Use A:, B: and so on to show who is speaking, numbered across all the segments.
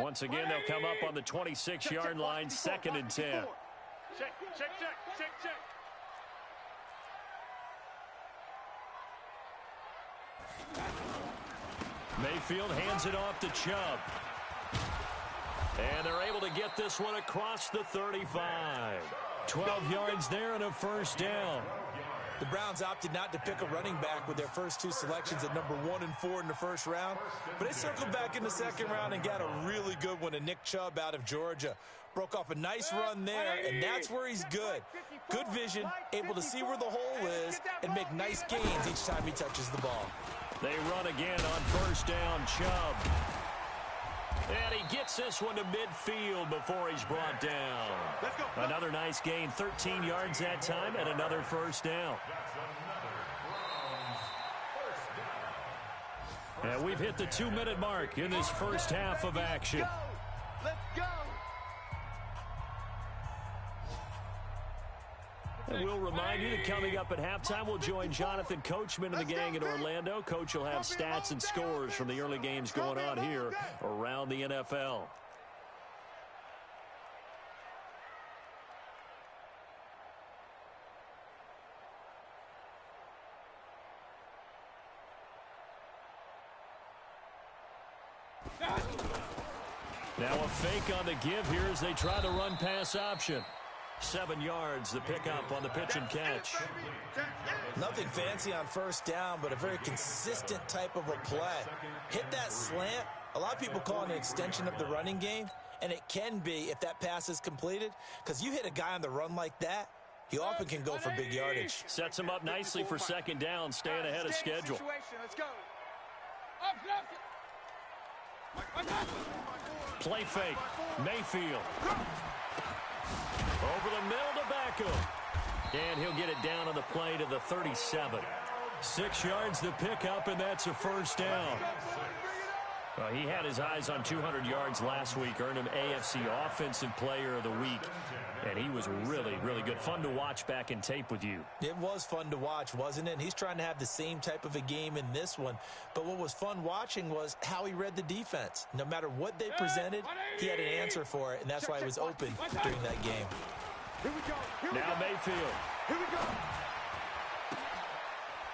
A: Once again, they'll come up on the 26-yard line, 2nd and 10.
B: Check.
A: Mayfield hands it off to Chubb. And they're able to get this one across the 35. 12 yards there and a first down.
C: The Browns opted not to pick a running back with their first 2 selections at number 1 and 4 in the first round. But they circled back in the second round and got a really good one to Nick Chubb out of Georgia. Broke off a nice run there, and that's where he's good. Good vision, able to see where the hole is, and make nice gains each time he touches the ball.
A: They run again on first down, Chubb. And he gets this one to midfield before he's brought down. Another nice gain, 13 yards that time, and another first down. And we've hit the 2-minute mark in this first half of action.
B: Let's go.
A: And we'll remind you that coming up at halftime, we'll join Jonathan Coachman and the gang in Orlando. Coach will have stats and scores from the early games going on here around the NFL. Now a fake on the give here as they try to run pass option. 7 yards, the pickup on the pitch and catch.
C: Nothing fancy on first down, but a very consistent type of a play. Hit that slant. A lot of people call it an extension of the running game, and it can be if that pass is completed, because you hit a guy on the run like that, he often can go for big yardage.
A: Sets him up nicely for second down, staying ahead of schedule.
B: Let's go.
A: Play fake. Mayfield. Over the middle to Beckham. And he'll get it down on the play to the 37. 6 yards the pickup, and that's a first down. He had his eyes on 200 yards last week, earned him AFC Offensive Player of the Week. And he was really, really good. Fun to watch back in tape with you.
C: It was fun to watch, wasn't it? And he's trying to have the same type of a game in this one. But what was fun watching was how he read the defense. No matter what they presented, he had an answer for it, and that's why he was open during that game.
A: Now Mayfield.
B: Here we go.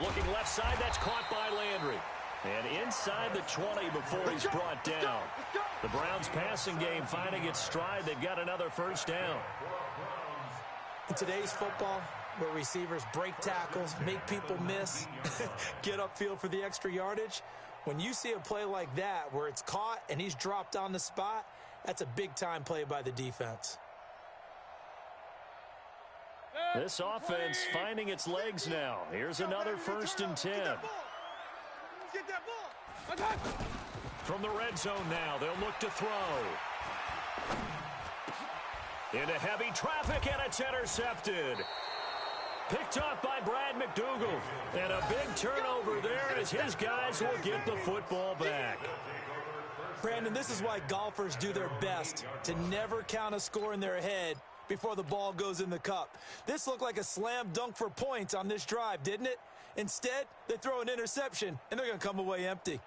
A: Looking left side, that's caught by Landry. And inside the 20 before he's brought down. The Browns passing game finding its stride. They've got another first down.
C: In today's football, where receivers break tackles, make people miss, get upfield for the extra yardage, when you see a play like that where it's caught and he's dropped on the spot, that's a big-time play by the defense.
A: This offense finding its legs now. Here's another 1st and 10.
B: Get that ball.
A: From the red zone now, they'll look to throw. Into heavy traffic, and it's intercepted. Picked up by Brad McDougal. And a big turnover there as his guys will get the football back.
C: Brandon, this is why golfers do their best to never count a score in their head before the ball goes in the cup. This looked like a slam dunk for points on this drive, didn't it? Instead, they throw an interception, and they're going to come away empty.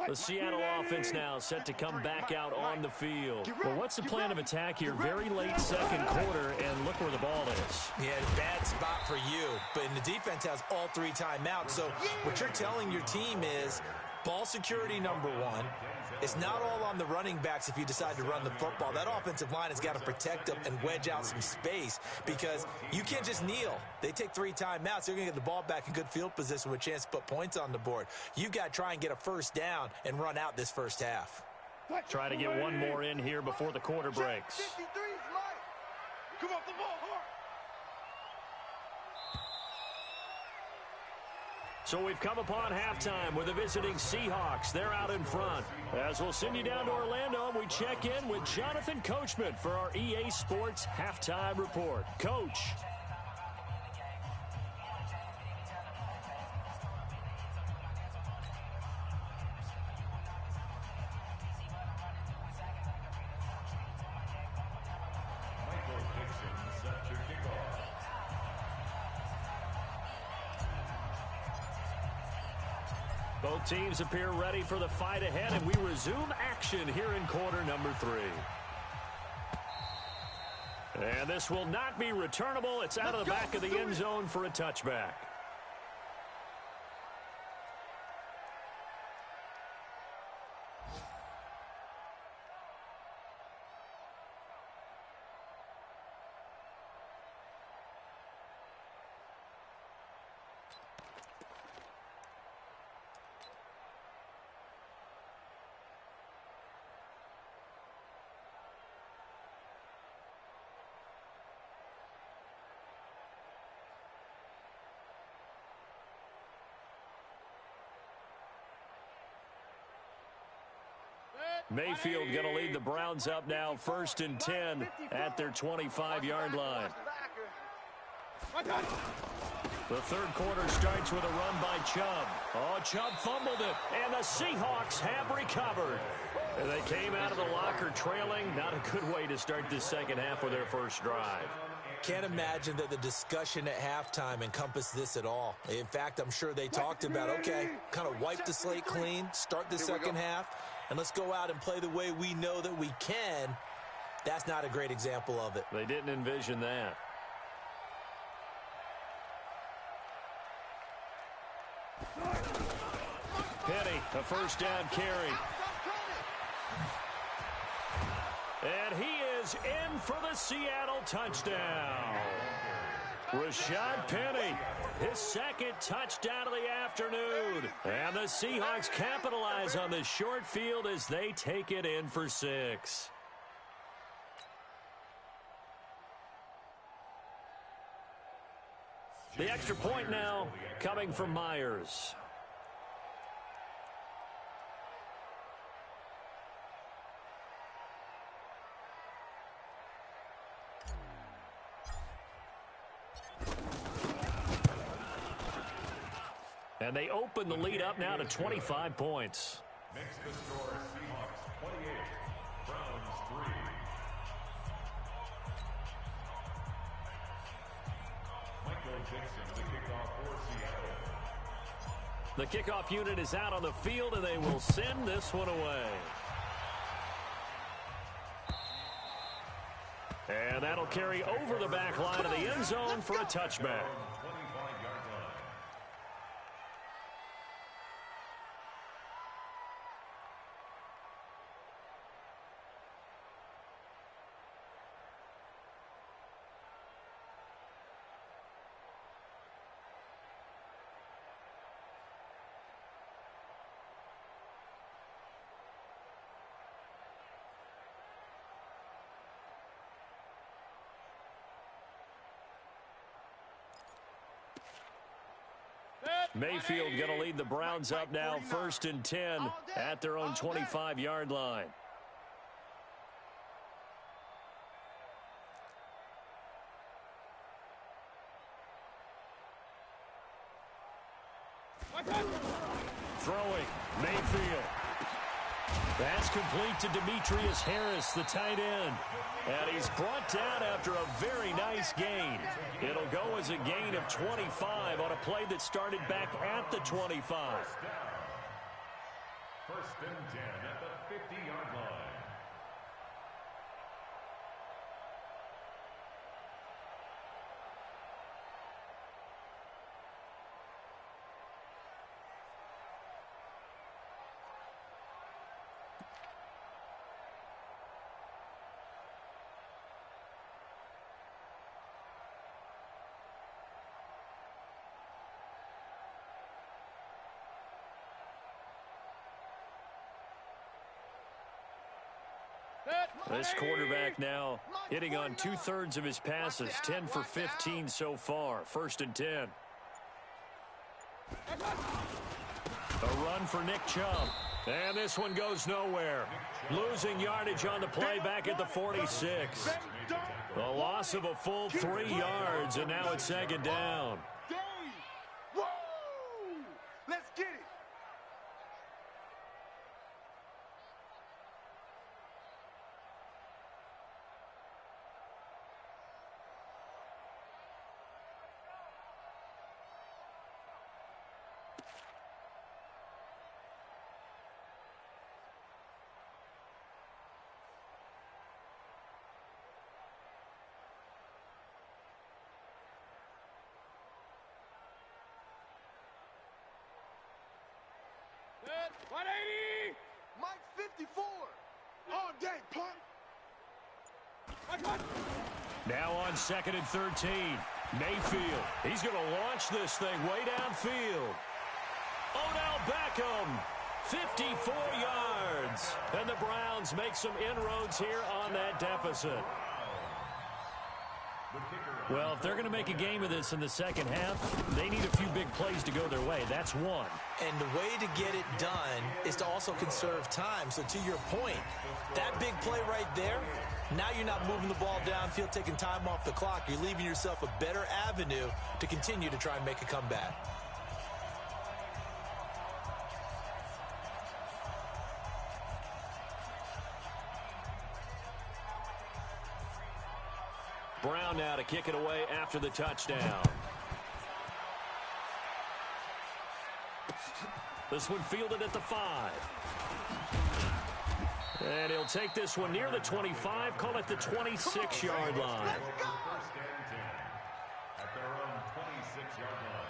A: The Seattle offense now set to come back out on the field. Well, what's the plan of attack here? Very late second quarter, and look where the ball is.
C: Yeah, bad spot for you. But the defense has all 3 timeouts. So what you're telling your team is ball security number 1. It's not all on the running backs if you decide to run the football. That offensive line has got to protect them and wedge out some space because you can't just kneel. They take 3 timeouts. They're going to get the ball back in good field position with a chance to put points on the board. You got to try and get a first down and run out this first half.
A: Try to get one more in here before the quarter breaks.
B: 53 is mine. Come off the ball hard.
A: So we've come upon halftime with the visiting Seahawks. They're out in front. As we'll send you down to Orlando, we check in with Jonathan Coachman for our EA Sports Halftime Report. Coach. Both teams appear ready for the fight ahead, and we resume action here in quarter number 3. And this will not be returnable. It's out of the back of the end zone for a touchback. Mayfield going to lead the Browns up now, 1st and 10 at their 25-yard line. The third quarter starts with a run by Chubb. Oh, Chubb fumbled it, and the Seahawks have recovered. And they came out of the locker trailing. Not a good way to start this second half with their first drive.
C: Can't imagine that the discussion at halftime encompassed this at all. In fact, I'm sure they talked about, okay, kind of wipe the slate clean, start the second half, and let's go out and play the way we know that we can. That's not a great example of it.
A: They didn't envision that. Penny, a first down carry. And he is in for the Seattle touchdown. Rashad Penny, his second touchdown of the afternoon. And the Seahawks capitalize on the short field as they take it in for 6. The extra point now coming from Myers. And they open the lead up now to 25 points.
D: Next to score, Seahawks 28, Browns 3. Michael Dixon, the kickoff for Seattle.
A: The kickoff unit is out on the field, and they will send this one away. And that'll carry over the back line of the end zone for a touchback. Mayfield going to lead the Browns up now, 1st and 10 at their own 25-yard line. Throwing, Mayfield. That's complete to Demetrius Harris, the tight end. And he's brought down after a very nice gain. It'll go as a gain of 25 on a play that started back at the 25.
D: First and 10 at the 50-yard line.
A: This quarterback now hitting on 2/3 of his passes, 10 for 15 so far. 1st and 10. A run for Nick Chubb. And this one goes nowhere. Losing yardage on the play back at the 46. A loss of a full 3 yards, and now it's 2nd down.
B: Woo! Let's get it. 180. Mike 54. All day, punk.
A: Now on 2nd and 13. Mayfield. He's going to launch this thing way downfield. Odell Beckham. 54 yards. And the Browns make some inroads here on that deficit. Well, if they're going to make a game of this in the second half, they need a few big plays to go their way. That's one.
C: And the way to get it done is to also conserve time. So to your point, that big play right there, now you're not moving the ball downfield, taking time off the clock. You're leaving yourself a better avenue to continue to try and make a comeback.
A: Brown now to kick it away after the touchdown. This one fielded at the 5. And he'll take this one near the 25, call it the 26-yard line.
D: First and 10 at their own 26-yard line.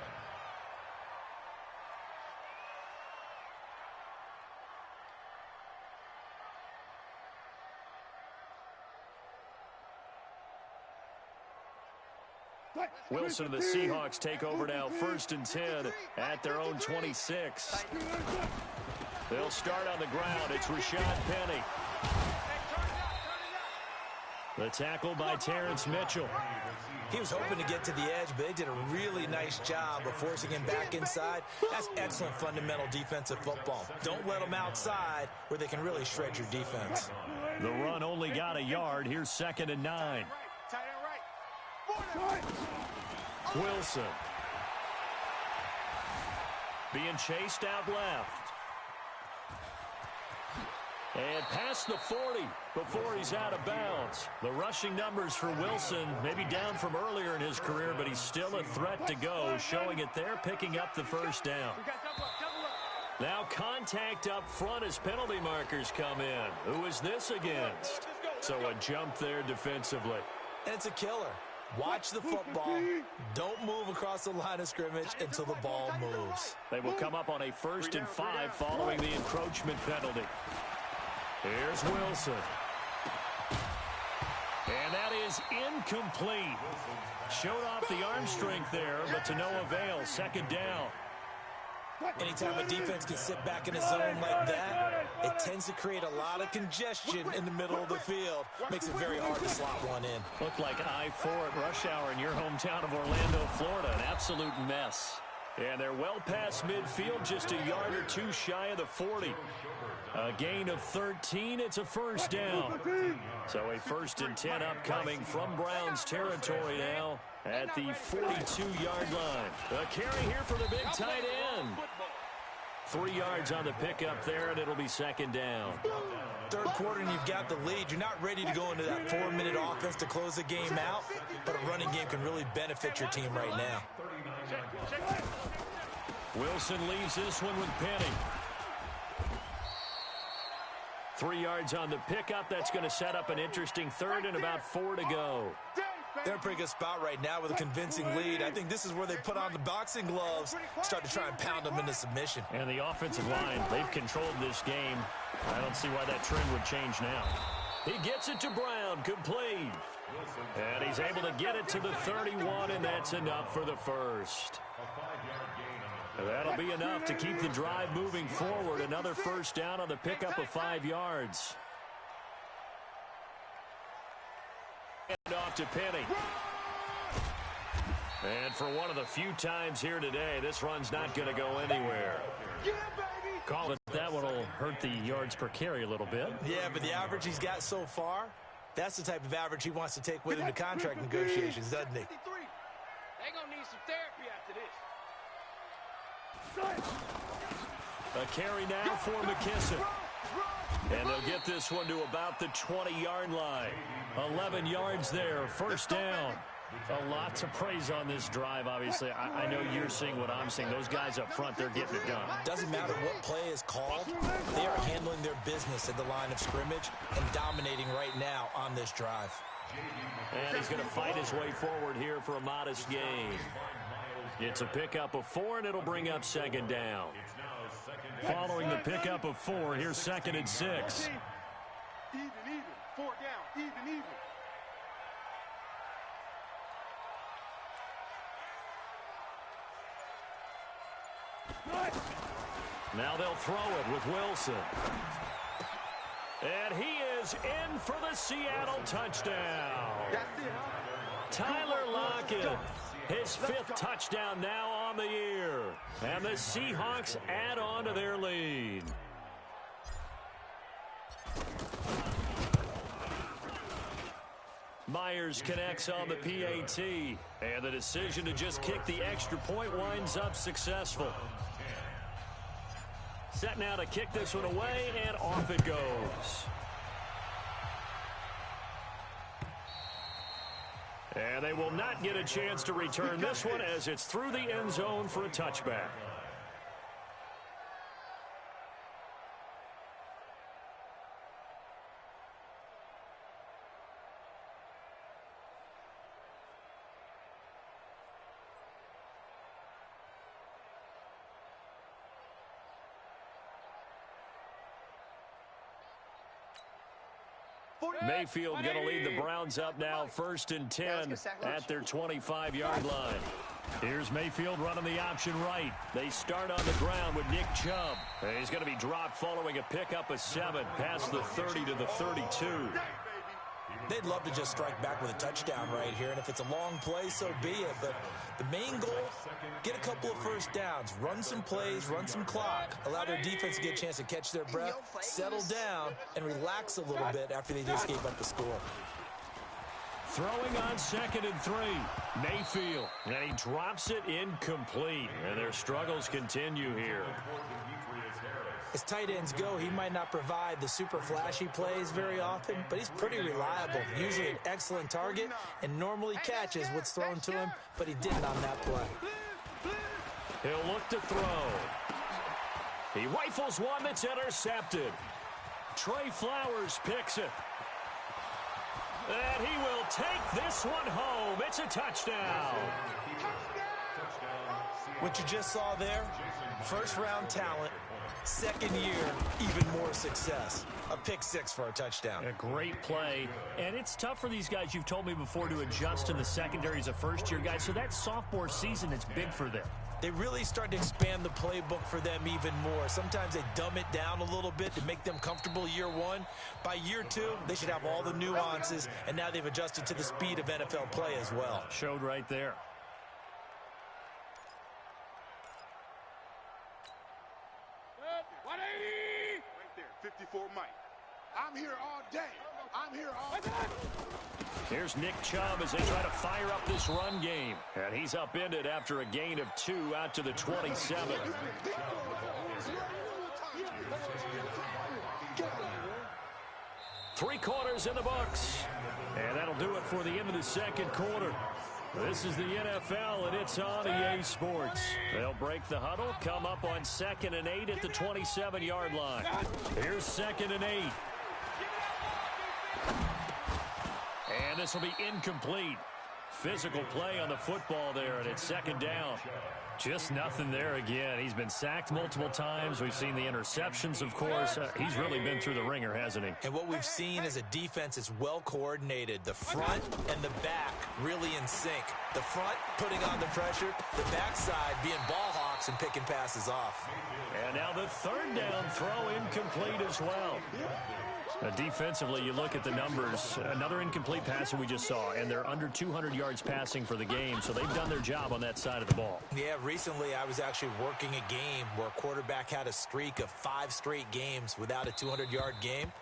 A: Wilson and the Seahawks take over now, 1st and 10 at their own 26. They'll start on the ground. It's Rashad Penny. The tackle by Terrence Mitchell.
C: He was hoping to get to the edge, but they did a really nice job of forcing him back inside. That's excellent fundamental defensive football. Don't let them outside where they can really shred your defense.
A: The run only got a yard. Here's 2nd and 9. Wilson. Being chased out left. And past the 40 before he's out of bounds. The rushing numbers for Wilson, maybe down from earlier in his career, but he's still a threat to go, showing it there, picking up the first down. Now contact up front as penalty markers come in. Who is this against? So a jump there defensively.
C: And it's a killer. Watch the football. Don't move across the line of scrimmage until the ball moves.
A: They will come up on a 1st and 5 following the encroachment penalty. Here's Wilson. And that is incomplete. Showed off the arm strength there, but to no avail. 2nd down.
C: Anytime a defense can sit back in a zone like that, it tends to create a lot of congestion in the middle of the field. Makes it very hard to slot one in.
A: Looked like I-4 at rush hour in your hometown of Orlando, Florida. An absolute mess. And they're well past midfield, just a yard or two shy of the 40. A gain of 13. It's a 1st down. So a 1st and 10 upcoming from Browns territory now at the 42-yard line. A carry here for the big tight end. 3 yards on the pickup there, and it'll be 2nd down.
C: 3rd quarter and you've got the lead. You're not ready to go into that 4-minute offense to close the game out, but a running game can really benefit your team right now.
A: Wilson leaves this one with Penny. 3 yards on the pickup. That's going to set up an interesting 3rd and about 4 to go.
C: They're in a pretty good spot right now with a convincing lead. I think this is where they put on the boxing gloves, start to try and pound them into submission.
A: And the offensive line, they've controlled this game. I don't see why that trend would change now. He gets it to Brown, complete. And he's able to get it to the 31, and that's enough for the 1st. That'll be enough to keep the drive moving forward. Another 1st down on the pickup of 5 yards. And off to Penny. And for one of the few times here today, this run's not going to go anywhere. Call it. That one will hurt the yards per carry a little bit.
C: Yeah, but the average he's got so far, that's the type of average he wants to take with him to contract negotiations, doesn't he?
B: They're going to need some therapy after this.
A: A carry now for McKissick. And they'll get this one to about the 20-yard line. 11 yards there, 1st down. A lot to praise on this drive, obviously. I know you're seeing what I'm seeing. Those guys up front, they're getting it done.
C: Doesn't matter what play is called. They are handling their business at the line of scrimmage and dominating right now on this drive.
A: And he's going to fight his way forward here for a modest gain. It's a pickup of 4, and it'll bring up second down. Following the pickup of 4, here's second and 6.
B: Even. 4 down. Even.
A: Now they'll throw it with Wilson. And he is in for the Seattle touchdown.
B: That's it, huh?
A: Tyler Lockett, his 5th touchdown now on the year. And the Seahawks add on to their lead. Myers connects on the PAT. And the decision to just kick the extra point winds up successful. Set now to kick this one away, and off it goes. And they will not get a chance to return this one as it's through the end zone for a touchback. Mayfield going to lead the Browns up now, 1st and 10 at their 25-yard line. Here's Mayfield running the option right. They start on the ground with Nick Chubb. He's going to be dropped following a pickup of 7 past the 30 to the 32.
C: They'd love to just strike back with a touchdown right here, and if it's a long play, so be it. But the main goal, get a couple of first downs, run some plays, run some clock, allow their defense to get a chance to catch their breath, settle down, and relax a little bit after they just gave up the score.
A: Throwing on 2nd and 3. Mayfield, and he drops it incomplete, and their struggles continue here.
C: As tight ends go, he might not provide the super flashy plays very often, but he's pretty reliable, usually an excellent target, and normally catches what's thrown to him, but he didn't on that play.
A: He'll look to throw. He rifles one that's intercepted. Trey Flowers picks it. And he will take this one home. It's a touchdown.
C: What you just saw there, first-round talent, second year, even more success. A pick 6 for a touchdown.
A: A great play. And it's tough for these guys, you've told me before, to adjust in the secondary as a first-year guy. So that sophomore season is big for them.
C: They really start to expand the playbook for them even more. Sometimes they dumb it down a little bit to make them comfortable year 1. By year 2, they should have all the nuances, and now they've adjusted to the speed of NFL play as well.
A: Showed right there.
B: Right there, 54 Mike. I'm here all day. I'm here all day.
A: Here's Nick Chubb as they try to fire up this run game. And he's upended after a gain of 2 out to the 27. 3 quarters in the books. And that'll do it for the end of the second quarter. This is the NFL, and it's on EA Sports. They'll break the huddle, come up on 2nd and 8 at the 27-yard line. Here's 2nd and 8. And this will be incomplete. Physical play on the football there, and it's 2nd down. Just nothing there again. He's been sacked multiple times. We've seen the interceptions, of course. He's really been through the ringer, hasn't he?
C: And what we've seen is a defense that's well coordinated. The front and the back really in sync. The front putting on the pressure, the backside being ball hawks and picking passes off.
A: And now the 3rd down throw incomplete as well. Defensively, you look at the numbers. Another incomplete pass that we just saw, and they're under 200 yards passing for the game, so they've done their job on that side of the ball.
C: Yeah, recently I was actually working a game where a quarterback had a streak of 5 straight games without a 200-yard game,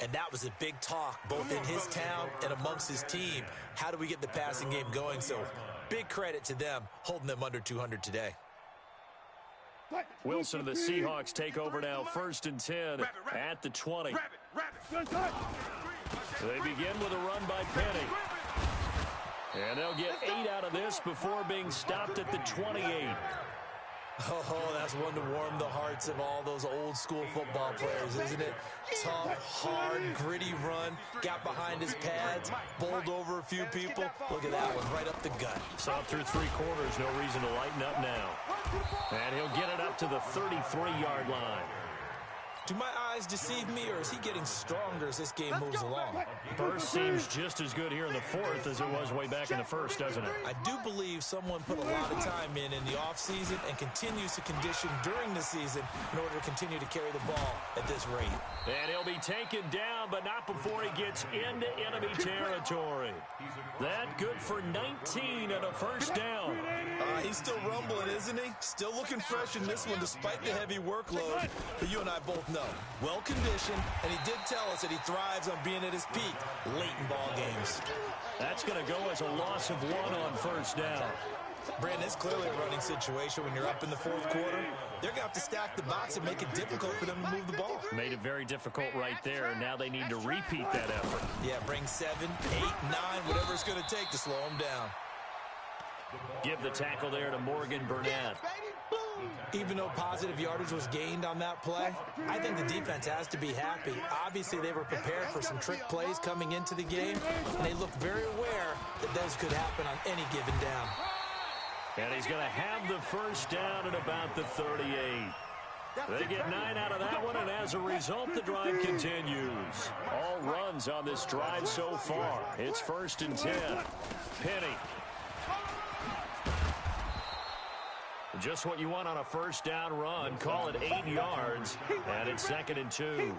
C: and that was a big talk both in his town and amongst his team. How do we get the passing game going? So big credit to them holding them under 200 today.
A: Wilson of the Seahawks take over now, 1st and 10 at the 20. They begin with a run by Penny. And they'll get 8 out of this before being stopped at the 28.
C: Oh, that's one to warm the hearts of all those old school football players, isn't it? Tough, hard, gritty run, got behind his pads, bowled over a few people. Look at that one, right up the gut.
A: Saw through 3 quarters, no reason to lighten up now. And he'll get it up to the 33-yard line.
C: Do my eyes deceive me, or is he getting stronger as this game moves along?
A: Burst seems just as good here in the 4th as it was way back in the 1st, doesn't it?
C: I do believe someone put a lot of time in the offseason and continues to condition during the season in order to continue to carry the ball at this rate.
A: And he'll be taken down, but not before he gets into enemy territory. That good for 19 and a first down.
C: He's still rumbling, isn't he? Still looking fresh in this one despite the heavy workload. But you and I both know, well-conditioned, and he did tell us that he thrives on being at his peak late in ball games.
A: That's going to go as a loss of 1 on first down.
C: Brandon, it's clearly a running situation when you're up in the 4th quarter. They're going to have to stack the box and make it difficult for them to move the ball.
A: Made it very difficult right there, and now they need to repeat that effort.
C: Yeah, bring 7, 8, 9, whatever it's going to take to slow them down.
A: Give the tackle there to Morgan Burnett.
C: Even though positive yardage was gained on that play, I think the defense has to be happy. Obviously, they were prepared for some trick plays coming into the game, and they looked very aware that those could happen on any given down.
A: And he's going to have the first down at about the 38. They get 9 out of that one, and as a result, the drive continues. All runs on this drive so far. It's 1st and 10. Penny. Just what you want on a first down run. Call it 8 yards, and it's 2nd and 2.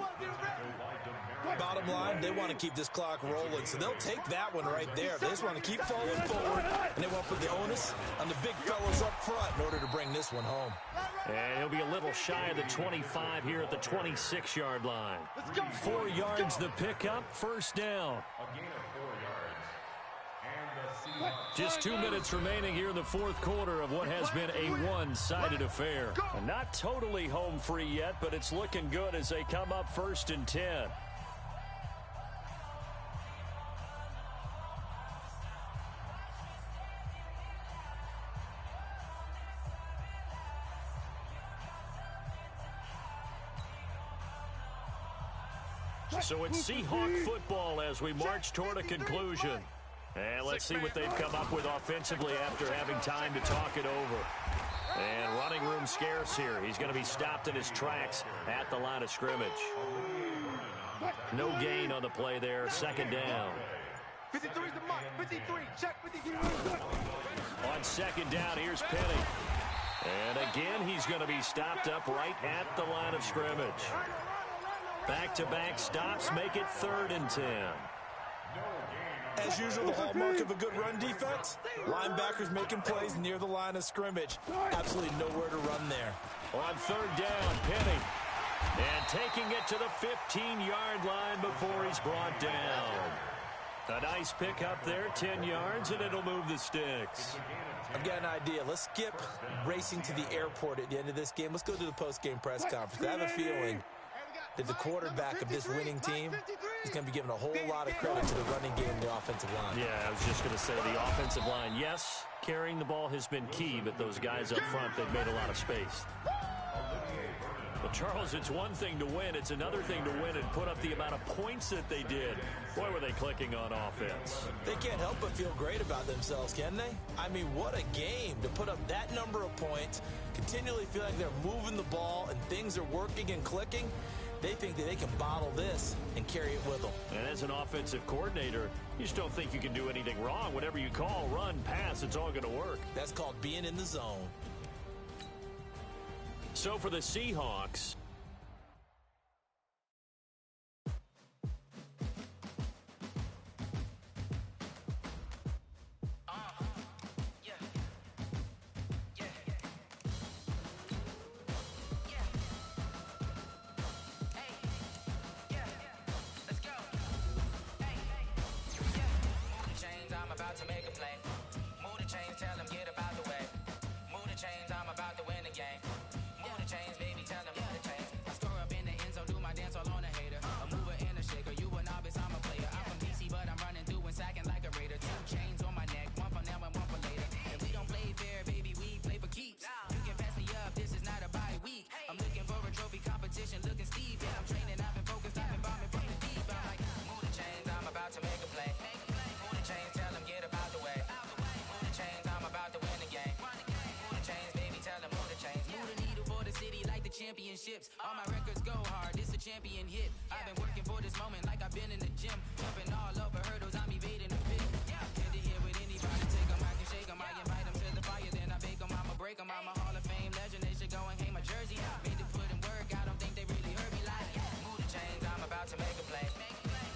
C: Bottom line, they want to keep this clock rolling, so they'll take that one right there. They just want to keep falling forward, and they want to put the onus on the big fellows up front in order to bring this one home.
A: And he'll be a little shy of the 25 here at the 26-yard line. 4 yards the pickup, first down. Just 2 minutes remaining here in the 4th quarter of what has been a one-sided affair. And not totally home free yet, but it's looking good as they come up 1st and 10. So it's Seahawk football as we march toward a conclusion. And let's see what they've come up with offensively after having time to talk it over. And running room scarce here. He's going to be stopped in his tracks at the line of scrimmage. No gain on the play there. 2nd down.
B: 53 is the mark. 53. Check 53.
A: On 2nd down, here's Penny. And again, he's going to be stopped up right at the line of scrimmage. Back-to-back stops make it 3rd and 10.
C: As usual, the hallmark of a good run defense, linebackers making plays near the line of scrimmage. Absolutely nowhere to run there.
A: On 3rd down, Penny. And taking it to the 15-yard line before he's brought down. A nice pick up there, 10 yards, and it'll move the sticks.
C: I've got an idea. Let's skip racing to the airport at the end of this game. Let's go to the post-game press conference. I have a feeling that the quarterback of this winning team is going to be given a whole lot of credit to the running game and the offensive line.
A: Yeah, I was just going to say the offensive line, yes, carrying the ball has been key, but those guys up front, they've made a lot of space. But, Charles, it's one thing to win. It's another thing to win and put up the amount of points that they did. Boy, were they clicking on offense.
C: They can't help but feel great about themselves, can they? I mean, what a game to put up that number of points, continually feel like they're moving the ball and things are working and clicking. They think that they can bottle this and carry it with them.
A: And as an offensive coordinator, you just don't think you can do anything wrong. Whatever you call, run, pass, it's all going to work.
C: That's called being in the zone.
A: So for the Seahawks,
E: To make a play. Move the chains, tell them get up out the way. Move the chains, I'm about to win the game. Move the chains, baby, tell them get the chains. championships. All my records go hard, it's a champion hit. I've been working for this moment like I've been in the gym. Jumping all over hurdles, I'm evading the pit. Head to head with anybody, take them, I can shake them. I invite them to the fire, then I bake them, I'ma break them. I'm a Hall of Fame legend, they should go and hang my jersey. Made to put in work, I don't think they really heard me like. Move the chains, I'm about to make a play.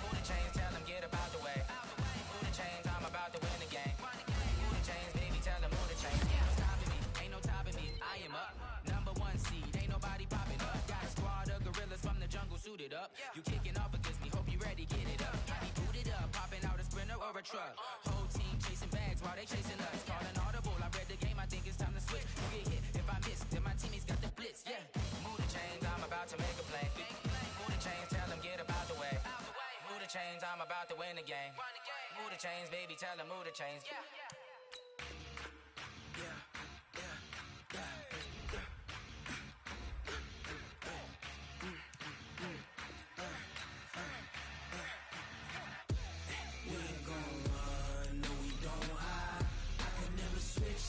E: Move the chains, tell them get about the way. Move the chains, I'm about to win the game. Move the chains, baby, tell them move the chains. No stopping me, ain't no topping me, I am up. Number one seed, ain't nobody popping up. Got a squad of gorillas from the jungle suited up. You kicking off against me, hope you ready, get it up. I be booted up, popping out a sprinter or a truck. Whole team chasing bags while they chasing us. Calling audible, I read the game, I think it's time to switch. You get hit if I miss, then my teammates got the blitz, yeah. Move the chains, I'm about to make a play. Move the chains, tell them get about the way. Move the chains, I'm about to win the game. Move the chains, baby, tell them move the chains.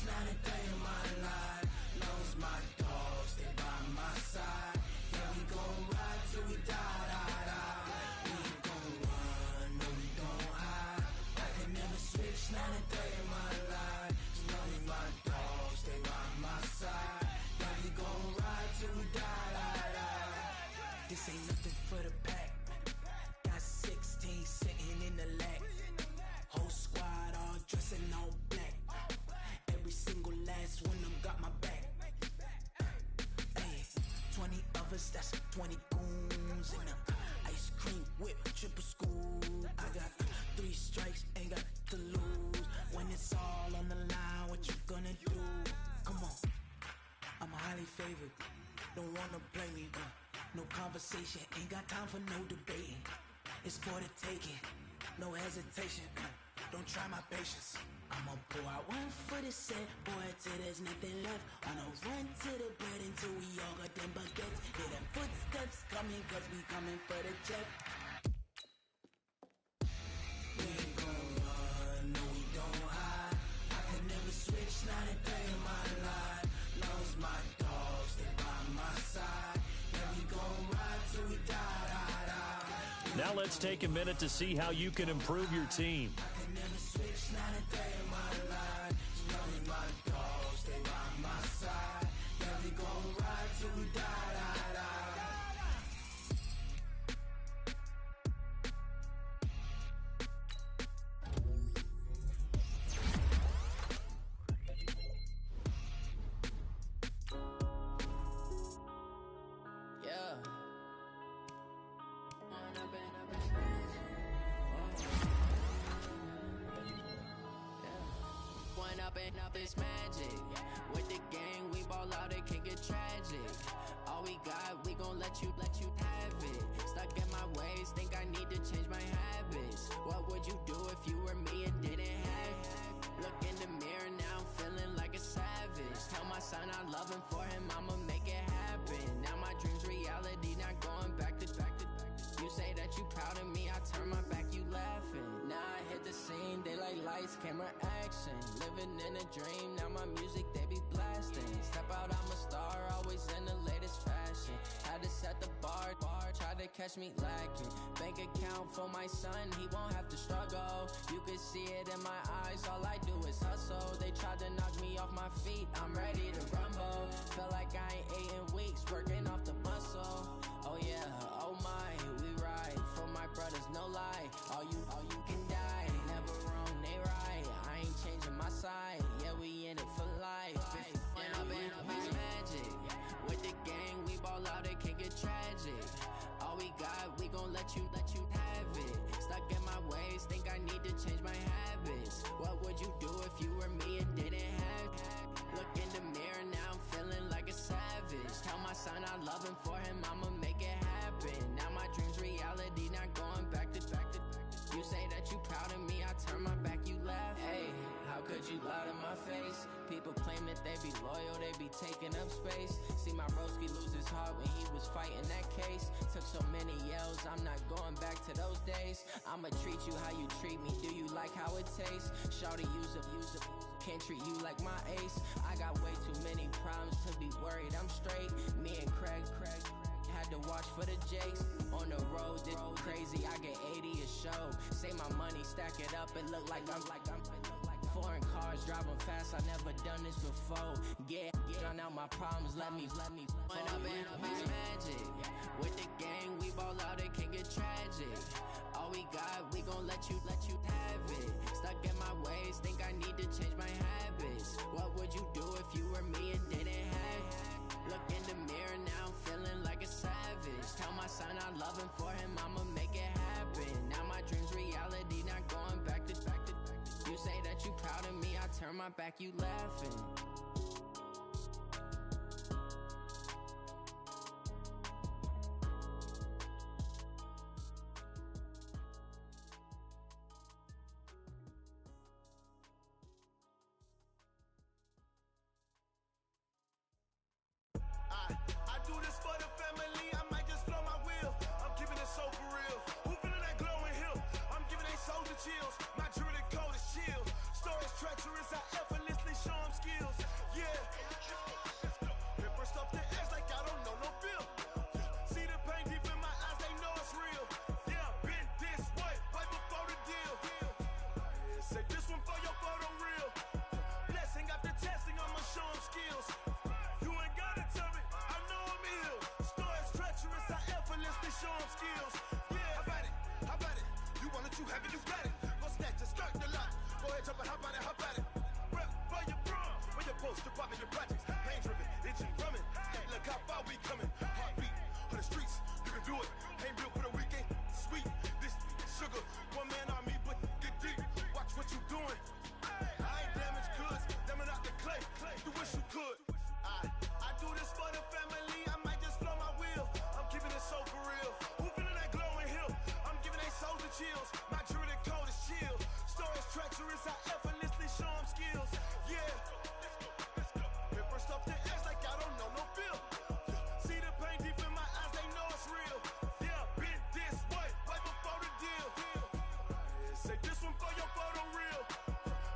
F: Not a day in my life. Long as my dogs, they by my side. Yeah, we gon' ride till we die, die, die. We ain't gon' run, no, we don't hide. I can never switch, not a day in my life. As long as my dogs, they by my side. Yeah, we gon' ride till we die, die, die. This ain't nothing for the pack. Got 16 sitting in the lag. Whole squad all dressing all black. Every single last one of them got my back. Hey, 20 of us, that's 20 goons in them. Ice cream whip, triple scoop. I got 3 strikes, ain't got to lose. When it's all on the line, what you gonna do? Come on, I'm highly favored. Don't wanna play me, no conversation, ain't got time for no debating. It's for the taking, no hesitation. Don't try my patience. I'ma pour out one for the set, boy, till there's nothing left. I'ma run to the bread until we all got them baguettes. Hear them footsteps coming, cause we coming for the jet. We ain't gon' run, no, we don't hide. I can never switch, not a day in my life. Long as my dogs, they by my side. Yeah, we gon' ride till we die, die, die.
A: Now let's take a minute to see how you can improve your team.
F: Never switch, not a day in my life. As long as my dogs, they by my side. Yeah, we gon' ride till we die, die, die.
E: Yeah. Up is magic. With the gang, we ball out, it can get tragic. All we got, we gon' let you have it. Stuck in my ways, think I need to change my habits. What would you do if you were me and didn't have it? Look in the mirror, now I'm feeling like a savage. Tell my son I love him, for him I'ma make it happen. Now my dream's reality, not going back to. You say that you proud of me, I turn my back, you laughing. Now I hit the scene, daylight lights, camera action. Living in a dream, now my music, they be blasting. Step out, I'm a star, always in the latest fashion. Had to set the bar, tried to catch me lacking. Bank account for my son, he won't have to struggle. You can see it in my eyes, all I do is hustle. They tried to knock me off my feet, I'm ready to rumble. Feel like I ain't ate in weeks, working off the muscle. Oh yeah, oh my, we ride for my brothers, no lie. All you can die, never wrong, they right. I ain't changing my side, yeah, we in it for life. And I've been magic. With the gang, we ball out, it can get tragic. All we got, we gon' let you have it. Stuck in my ways, think I need to change my habits. What would you do if you were me and didn't have it? Look in the mirror, now I'm feeling like a savage. Tell my son I love him, for him I'ma make it happen. Now my dream's reality, not going back to. You say that you proud of me, I turn my back, you laugh. Hey, how could you lie to my face? People claim that they be loyal, they be taking up space. See my broski lose his heart when he was fighting that case. Took so many yells, I'm not going back to those days. I'ma treat you how you treat me, do you like how it tastes? Shawty use a can't treat you like my ace. I got way too many problems to be worried. I'm straight. Me and Craig had to watch for the Jakes. On the road, this crazy. I get 80 a show. Say my money, stack it up. It look like I'm foreign cars driving fast. I never done this before. Get drown out my problems. Let me. When up it's magic. With the gang, we ball out. It can get tragic. All we got, we gon' let you have it. Stuck in my ways, think I need to change my habits. What would you do if you were me and didn't have it? Look in the mirror now, I'm feeling like a savage. Tell my son I love him, for him I'ma make it happen. Now my dream's reality, not going back to. You say that you proud of me, I turn my back, you laughing.
F: I do this for the family, I might just blow my wheel. I'm keeping it so for real. Who feeling that glowing hill? I'm giving they soldier chills. My jewelry code is chill. Stories treacherous, I effortlessly show them skills. Yeah. Paper stuff the edge like I don't know no feel. See the pain deep in my eyes, they know it's real. Yeah, been this way before the deal. Say this one for your photo real. Blessing after testing, I'ma show them skills. You ain't gotta tell me, I know I'm ill. Stories treacherous, I effortlessly show them skills. Yeah, how about it? You want it, you have it, you got it. Go snatch it, start the lot. Go ahead, jump it, how about it? Rep where you from? Where your post, department, your projects. Pain driven, itching, drumming. Look how far we coming. Heartbeat on the streets, you can do it. Ain't built for the weekend, sweet. This sugar, one man army, but get deep. Watch what you doing. I ain't damaged goods, them out the clay. You wish you could. I do this for the family, I might just blow my wheel. I'm keeping it so for real. Who feeling that glowing hill? I'm giving they soldier chills. My jewelry code is chill. Stories treacherous, I effortlessly show them skills. Yeah. Paper stuff the edge like I don't know no feel. See the pain deep in my eyes, they know it's real. Yeah, been this way before the deal. Say this one for your photo real.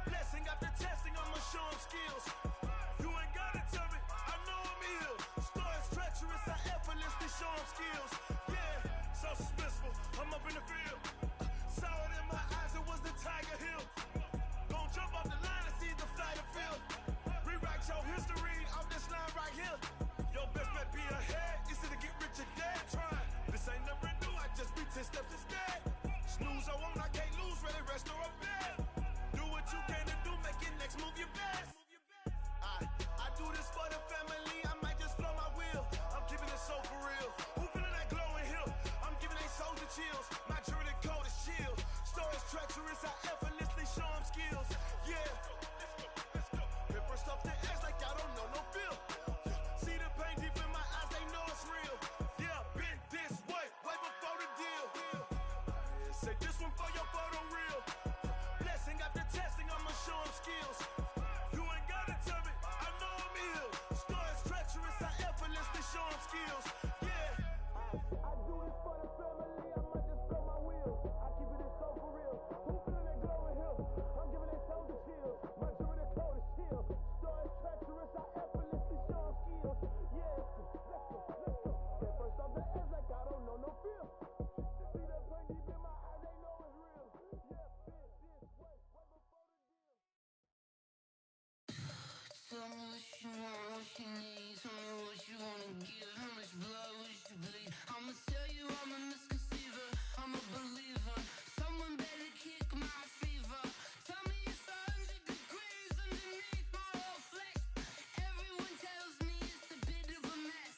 F: Blessing after testing, I'ma show them skills. You ain't gotta tell me, I know I'm ill. Stories treacherous, I effortlessly show them skills. Yeah, so suspenseful, I'm up in the field. Saw it in my eyes, it was the Tiger Hill. Gon' jump off the line and see the flight of field. Rewrite your history off this line right here. Your best bet be ahead, easy to get rich or dead. Trying, this ain't never new, I just be 10 steps instead. Snooze I won't, I can't lose, ready, rest or a bed. Do what you can to do, make your next move your best. I do this for the family, I might just blow my wheel. I'm keeping it so for real. Who feeling that glowing hill? I'm giving they soldier chills. My jewelry code is chill. Stories treacherous, I effortlessly show them skills. Yeah. Paper stuff the edge like I don't know no feel. See the pain deep in my eyes, they know it's real. Yeah, been this way before the deal. Say this one for your photo real. Blessing after testing, I'ma show them skills. You ain't gotta tell me, I know I'm ill. Stories treacherous, I effortlessly show them skills. Yeah. I do this for the family, I might just blow my wheel. I keep it so for real. Who feeling that glowing hill? I'm giving they soldier chills. My jewelry code is chill. Stories treacherous, I effortlessly show them skills. Yeah, let's go. At first off the edge like I don't know no feel. See that pain deep in my eyes, they know it's real. Yeah, been this way before the deal.
G: Tell me what you want, what you need. Tell me what you wanna give. How much blood would you bleed? I'ma tell you I'm a misconceiver. I'm a believer. Someone better kick my fever. Tell me it's 100 degrees underneath my whole flesh. Everyone tells me it's a bit of a mess.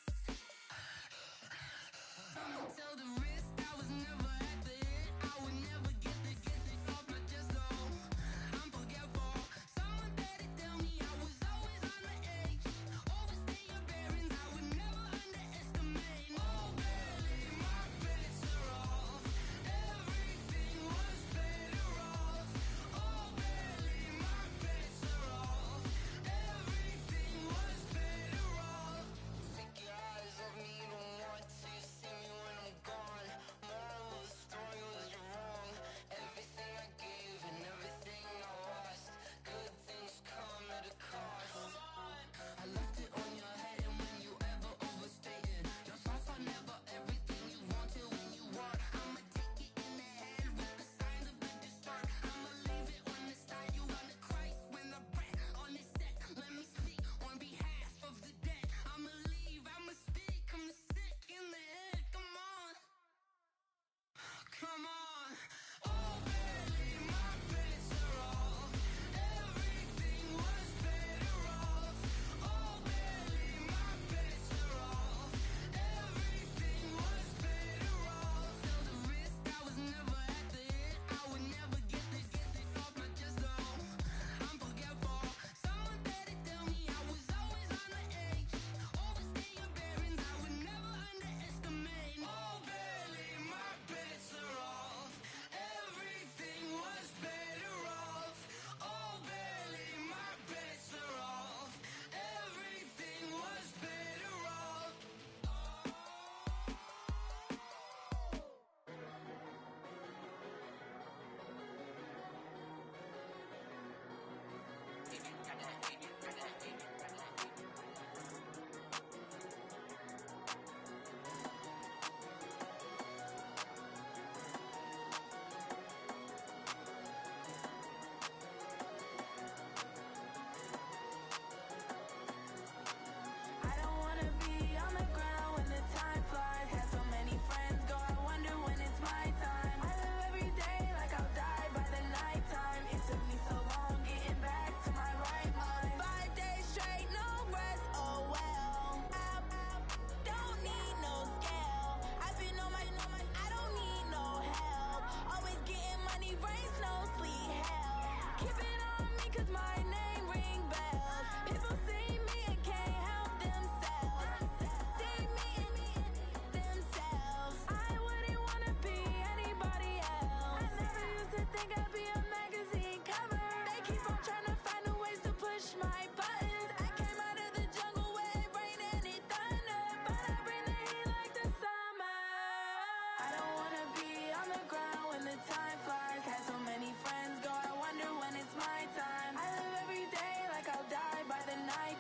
G: I'ma tell the risk I was never at the end. I would never get this off my chest though. I'm forgetful. Someone better tell me I was always on the edge. Overstay your bearings, I would never underestimate. Oh, barely, my best.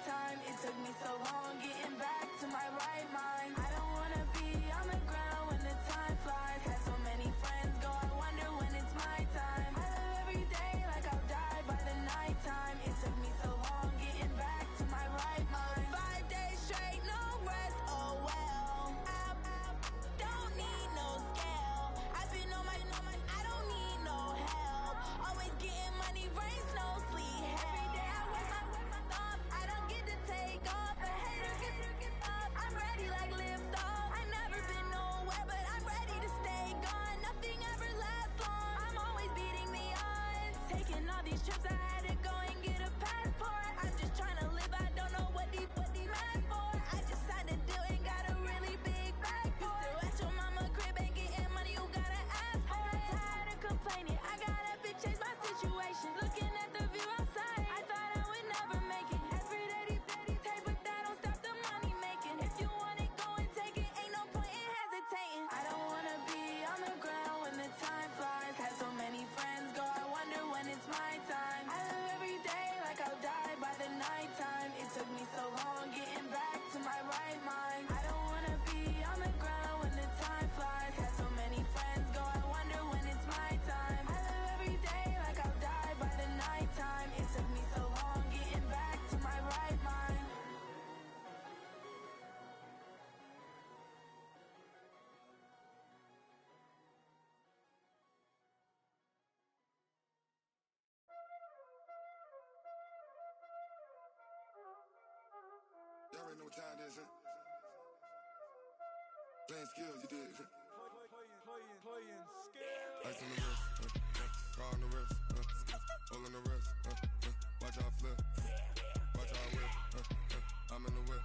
G: time. It took me so long getting back to my right mind. I don't wanna be on the ground when the time flies. Had so many friends go, I wonder when it's my time. I live every day like I'll die by the nighttime. It took me so long getting back to my right mind. 5 days straight, no rest, oh well. I don't need no scale. I've been on my, I don't need no help. Always getting money, rain, snow, sleet. Every day I work my thumb. I don't get to take off. A hater get up. I'm ready like lift off. I never been nowhere, but I'm ready to stay gone. Nothing ever lasts long. I'm always beating the odds. Taking all these trips, I had to go and get a passport. I'm just trying to live. I don't know what the mad for. I just had to do and got a really big bag for it. Still at your mama crib and getting money, you gotta ask for it. I got tired of complaining. I got up and changed my situation. Looking at the view outside, I thought I would never make it. Every day, take, but that don't stop the money making. If you want it, go and take it. Ain't no point in hesitating. I don't wanna be on the ground when the time flies. Had so many friends go, I wonder when it's my time. I live every day like I'll die by the nighttime. It took me so long getting back to my right mind. I don't wanna be on the ground when the time flies. Had so many friends go, I wonder when it's my time. I live every day like I'll die by the nighttime. It took me so long getting back to my right mind.
B: Y'all already know what time it is, huh? Playing skills, you did.
C: Playing skill.
B: Ice on the wrist, car on the wrist, hole on the wrist, watch how I flip, watch how I whip, I'm in the whip,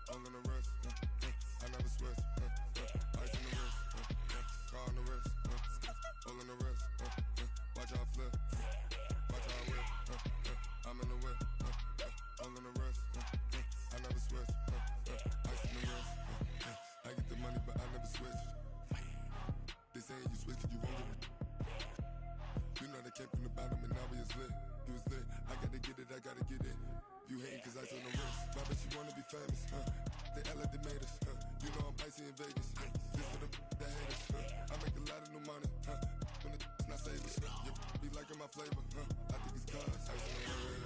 B: hole on the wrist, I never switch, ice on the wrist, car on the wrist, hole on the wrist, watch how I flip, watch how I whip, I'm in the whip, hole on the wrist, I never switch, ice on the wrist, I get the money but I never switch. They saying you switch 'cause you won't get it. You know they came from the bottom and now we is lit. You was lit, I gotta get it, I gotta get it. You hating 'cause ice on the wrist. My bitch, you wanna be famous, They act like they made us, You know I'm icy in Vegas, This for the that hate us, I make a lot of new money, When it's not saving, You be liking my flavor, I think it's cause ice on the wrist.